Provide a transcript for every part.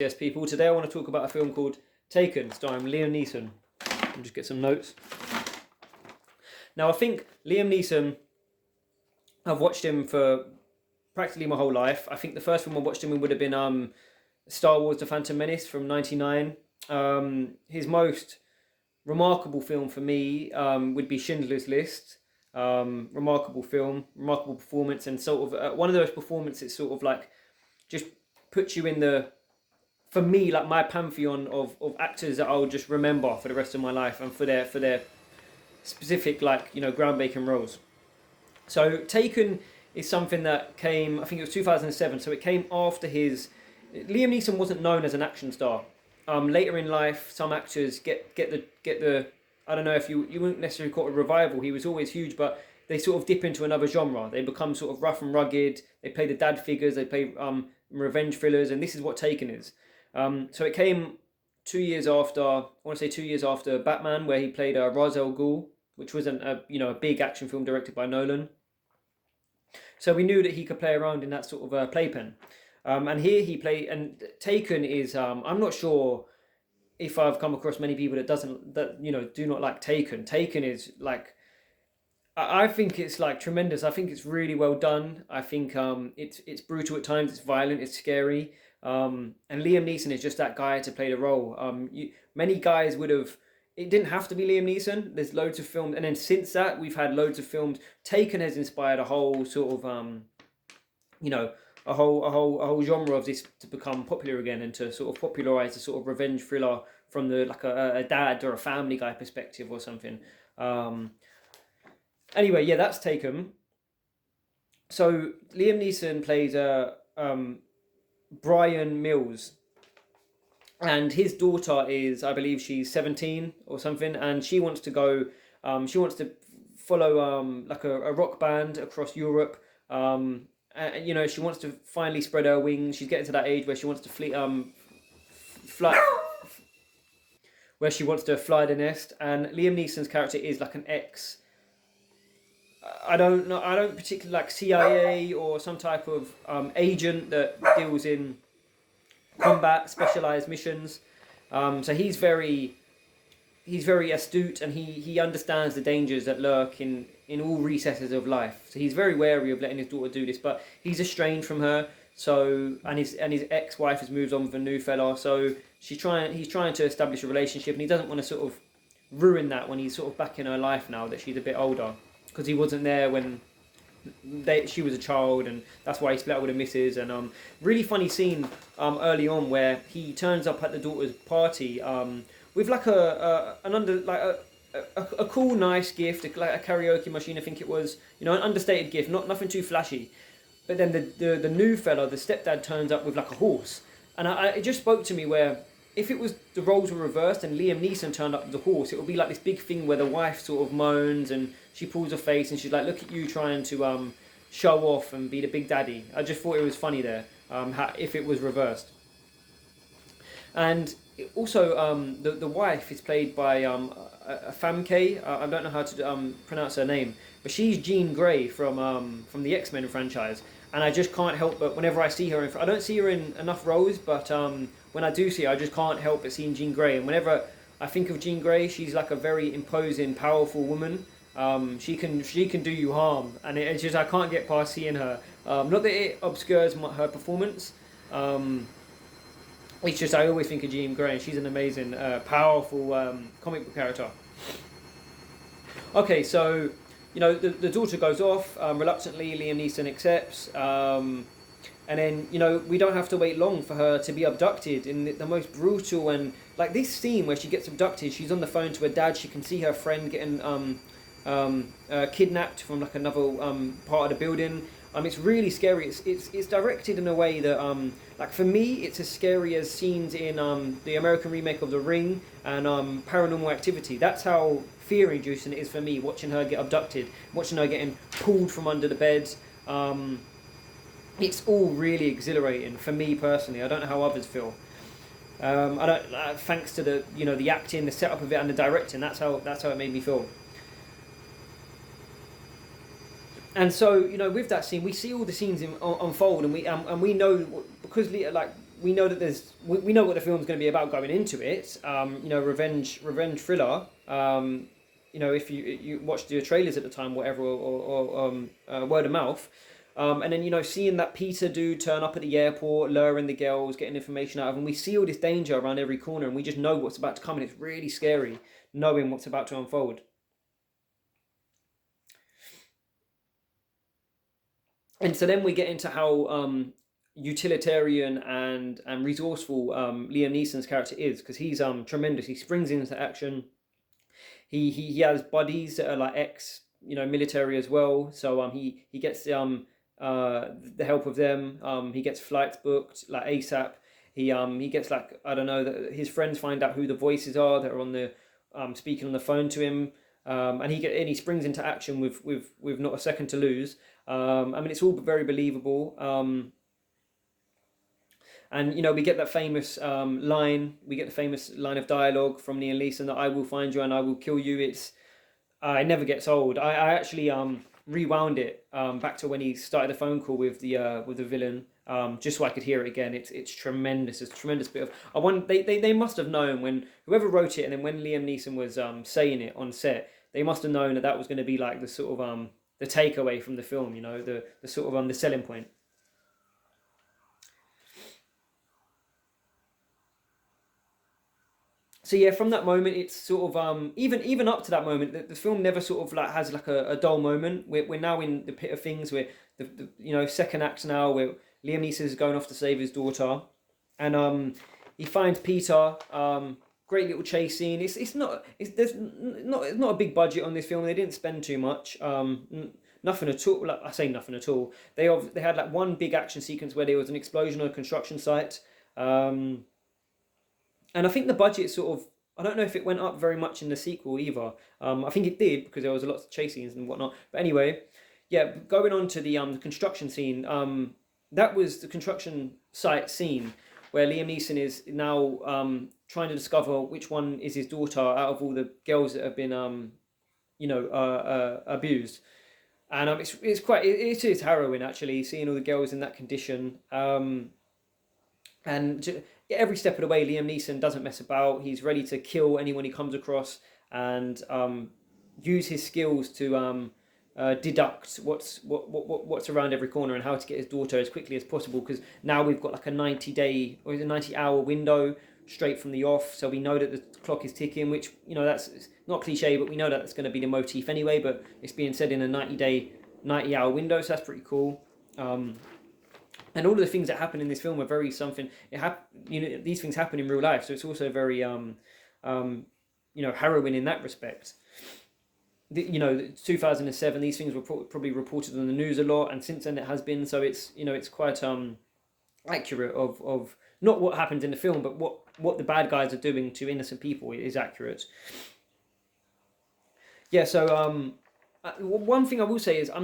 Yes, people. Today I want to talk about a film called Taken, starring Liam Neeson. I'll just get some notes. Now, I think Liam Neeson, I've watched him for practically my whole life. I think the first film I watched him in would have been Star Wars: The Phantom Menace from '99. His most remarkable film for me would be Schindler's List. Remarkable film, remarkable performance, and sort of one of those performances sort of like just puts you in the, for me, like my pantheon of actors that I'll just remember for the rest of my life, and for their specific, like, groundbreaking roles. So Taken is something that came, I think it was 2007. So it came after his. Liam Neeson wasn't known as an action star. Later in life, some actors get the. I don't know if you wouldn't necessarily call it a revival. He was always huge, but they sort of dip into another genre. They become sort of rough and rugged. They play the dad figures. They play revenge thrillers, and this is what Taken is. So it came 2 years after, I want to say 2 years after Batman, where he played Ra's al Ghul, which was a big action film directed by Nolan. So we knew that he could play around in that sort of playpen. And here he played, and Taken is, I'm not sure if I've come across many people that do not like Taken. Taken is like, I think it's like tremendous. I think it's really well done. I think it's brutal at times. It's violent. It's scary. And Liam Neeson is just that guy to play the role. Many guys would have. It didn't have to be Liam Neeson. There's loads of films, and then since that we've had loads of films. Taken has inspired a whole sort of a whole genre of this to become popular again, and to sort of popularize the sort of revenge thriller from the like a dad or a Family Guy perspective or something. Anyway, yeah, that's Taken. So Liam Neeson plays Brian Mills, and his daughter is, I believe, she's 17 or something, and she wants to go. She wants to follow like a rock band across Europe. She wants to finally spread her wings. She's getting to that age where she wants to fly, where she wants to fly the nest. And Liam Neeson's character is like an ex. I don't know. I don't particularly like CIA or some type of agent that deals in combat, specialized missions. So he's very astute, and he understands the dangers that lurk in all recesses of life. So he's very wary of letting his daughter do this, but he's estranged from her. So and his ex-wife has moved on with a new fella. So he's trying to establish a relationship, and he doesn't want to sort of ruin that when he's sort of back in her life now that she's a bit older, because he wasn't there when she was a child, and that's why he split up with the missus. And really funny scene early on where he turns up at the daughter's party with like a cool, nice gift, like a karaoke machine, I think it was, an understated gift, nothing too flashy. But then the new fella, the stepdad, turns up with like a horse, and it just spoke to me where, if it was the roles were reversed and Liam Neeson turned up with the horse, it would be like this big thing where the wife sort of moans and she pulls her face and she's like, "Look at you trying to show off and be the big daddy." I just thought it was funny there, if it was reversed. And also, the wife is played by Famke. I don't know how to pronounce her name, but she's Jean Grey from the X-Men franchise. And I just can't help but, whenever I see her, I don't see her in enough roles, but when I do see her, I just can't help but seeing Jean Grey. And whenever I think of Jean Grey, she's like a very imposing, powerful woman. She can do you harm, and it's just, I can't get past seeing her. Not that it obscures her performance. It's just, I always think of Jean Grey, and she's an amazing, powerful comic book character. Okay, so the daughter goes off. Reluctantly, Liam Neeson accepts. And then, we don't have to wait long for her to be abducted in the most brutal, and like this scene where she gets abducted, she's on the phone to her dad, she can see her friend getting kidnapped from like another part of the building. It's really scary. It's directed in a way that like, for me, it's as scary as scenes in the American remake of The Ring and Paranormal Activity. That's how fear-inducing it is for me, watching her get abducted, watching her getting pulled from under the bed. It's all really exhilarating for me personally. I don't know how others feel. I don't. Thanks to the acting, the setup of it, and the directing. That's how it made me feel. And so, with that scene, we see all the scenes unfold, and we know, because like we know that we know what the film's going to be about going into it. You know, revenge thriller. You know, if you watched the trailers at the time, whatever, or word of mouth. And then, you know, seeing that Peter dude turn up at the airport, luring the girls, getting information out of them, we see all this danger around every corner, and we just know what's about to come, and it's really scary knowing what's about to unfold. And so then we get into how utilitarian and resourceful Liam Neeson's character is, because he's tremendous. He springs into action. He has buddies that are like ex, you know, military as well. So he gets the help of them. He gets flights booked like ASAP. He gets, like, I don't know, that his friends find out who the voices are that are on the speaking on the phone to him. And he springs into action with not a second to lose. I mean, it's all very believable. And, you know, we get that famous line. We get the famous line of dialogue from Liam Neeson that "I will find you and I will kill you." It never gets old. I actually rewound it back to when he started the phone call with the villain, just so I could hear it again. It's tremendous. It's a tremendous bit of. They must have known, when whoever wrote it, and then when Liam Neeson was saying it on set, they must have known that that was going to be like the sort of the takeaway from the film. You know, the sort of the selling point. So yeah, from that moment, it's sort of even up to that moment, the film never sort of like has like a dull moment. We're now in the pit of things. Where the you know, second act now, where Liam Neeson is going off to save his daughter, and he finds Peter. Great little chase scene. It's not a big budget on this film. They didn't spend too much. Nothing at all. Like, I say nothing at all. They had like one big action sequence where there was an explosion on a construction site. And I think the budget sort of, I don't know if it went up very much in the sequel either. I think it did, because there was a lot of chase scenes and whatnot. But anyway, yeah, going on to the construction scene. That was the construction site scene where Liam Neeson is now trying to discover which one is his daughter out of all the girls that have been abused. And it is harrowing, actually, seeing all the girls in that condition. And every step of the way, Liam Neeson doesn't mess about. He's ready to kill anyone he comes across, and use his skills to deduct what's around every corner, and how to get his daughter as quickly as possible. Because now we've got like a 90-day or a 90-hour window straight from the off, so we know that the clock is ticking. Which, you know, that's not cliche, but we know that that's going to be the motif anyway. But it's being said in a 90-hour window, so that's pretty cool. And all of the things that happen in this film are very something. These things happen in real life, so it's also very harrowing in that respect. 2007, these things were probably reported on the news a lot, and since then it has been. So it's quite accurate of not what happens in the film, but what the bad guys are doing to innocent people is accurate. Yeah. So one thing I will say is I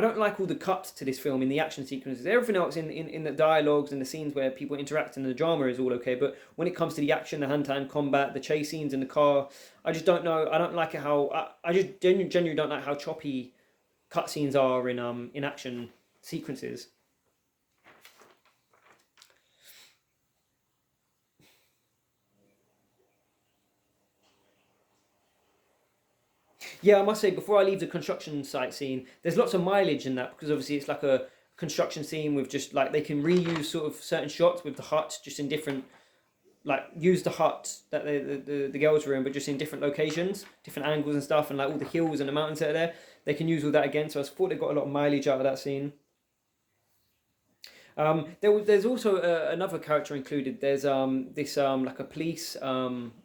don't like all the cuts to this film in the action sequences. Everything else in the dialogues and the scenes where people interact and the drama is all okay, but when it comes to the action, the hand-to-hand combat, the chase scenes in the car, I just don't know. I don't like it how I just genuinely don't like how choppy cutscenes are in action sequences. Yeah, I must say, before I leave the construction site scene, there's lots of mileage in that, because obviously it's like a construction scene with just like, they can reuse sort of certain shots with the hut just in different, like, use the hut that the girls were in, but just in different locations, different angles and stuff, and like all the hills and the mountains that are there. They can use all that again, so I thought they got a lot of mileage out of that scene. There's also another character included. There's this like a police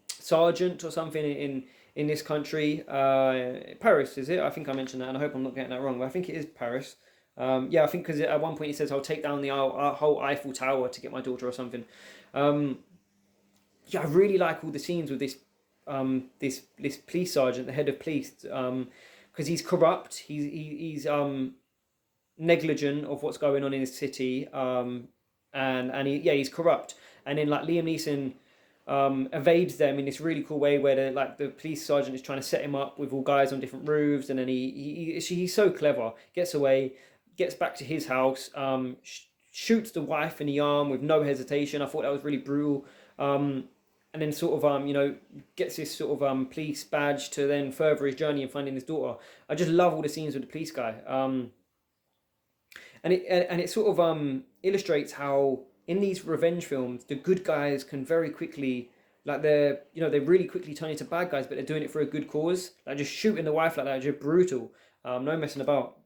sergeant or something in this country. Paris, is it? I think I mentioned that, and I hope I'm not getting that wrong, but I think it is Paris. Yeah, I think, because at one point he says, "I'll take down the whole Eiffel Tower to get my daughter," or something. Yeah, I really like all the scenes with this police sergeant, the head of police, because he's corrupt. He's negligent of what's going on in his city, he's corrupt. And then, like, Liam Neeson evades them in this really cool way, where the police sergeant is trying to set him up with all guys on different roofs, and then he's so clever, gets away, gets back to his house, shoots the wife in the arm with no hesitation. I thought that was really brutal. And then sort of gets this sort of police badge to then further his journey in finding his daughter. I just love all the scenes with the police guy. And it sort of illustrates how in these revenge films the good guys can very quickly, like, they really quickly turn into bad guys, but they're doing it for a good cause. Like just shooting the wife like that is just brutal. No messing about.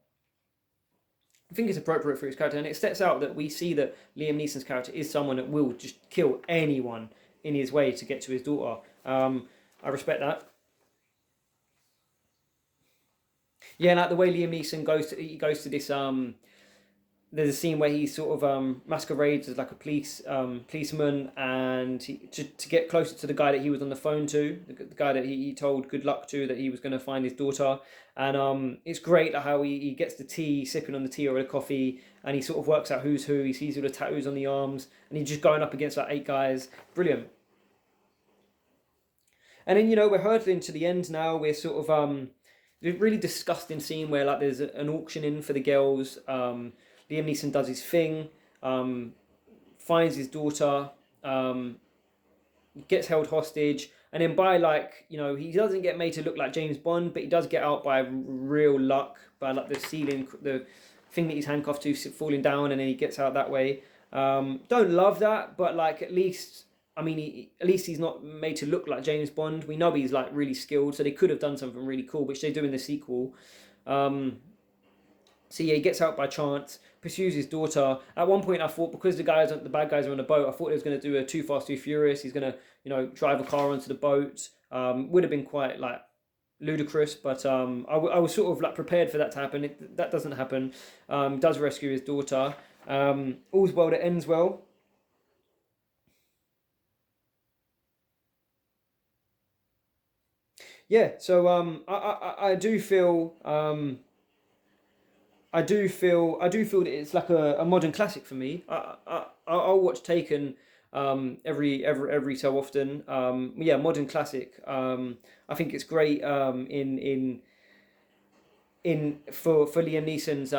I think it's appropriate for his character, and it sets out that we see that Liam Neeson's character is someone that will just kill anyone in his way to get to his daughter. I respect that. Yeah, like the way Liam Neeson goes to this there's a scene where he sort of masquerades as like a policeman, and to get closer to the guy that he was on the phone to, the guy that he told good luck to, that he was going to find his daughter. And it's great how he gets the tea, sipping on the tea or the coffee, and he sort of works out who's who. He sees all the tattoos on the arms, and he's just going up against like 8 guys. Brilliant. And then we're hurtling to the end now. We're sort of a really disgusting scene where like there's an auction in for the girls. Liam Neeson does his thing, finds his daughter, gets held hostage, and then by he doesn't get made to look like James Bond, but he does get out by real luck, by like the ceiling, the thing that he's handcuffed to falling down, and then he gets out that way. Don't love that, but like at least he's not made to look like James Bond. We know he's like really skilled, so they could have done something really cool, which they do in the sequel. So yeah, he gets out by chance, pursues his daughter. At one point, I thought because the bad guys are on the boat, I thought he was going to do a Too Fast, Too Furious. He's going to, drive a car onto the boat. Would have been quite like ludicrous, but I was sort of like prepared for that to happen. That doesn't happen. Does rescue his daughter. All's well that ends well. Yeah, so I do feel I do feel that it's like a modern classic for me. I'll watch Taken every so often. Yeah, modern classic. I think it's great for Liam Neeson's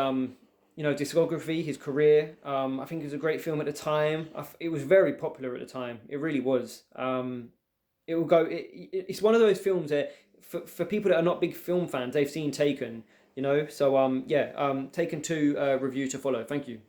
discography, his career. I think it was a great film at the time. It was very popular at the time. It really was. It will go. It's one of those films that for people that are not big film fans, they've seen Taken. So yeah, Taken 2 review to follow. Thank you.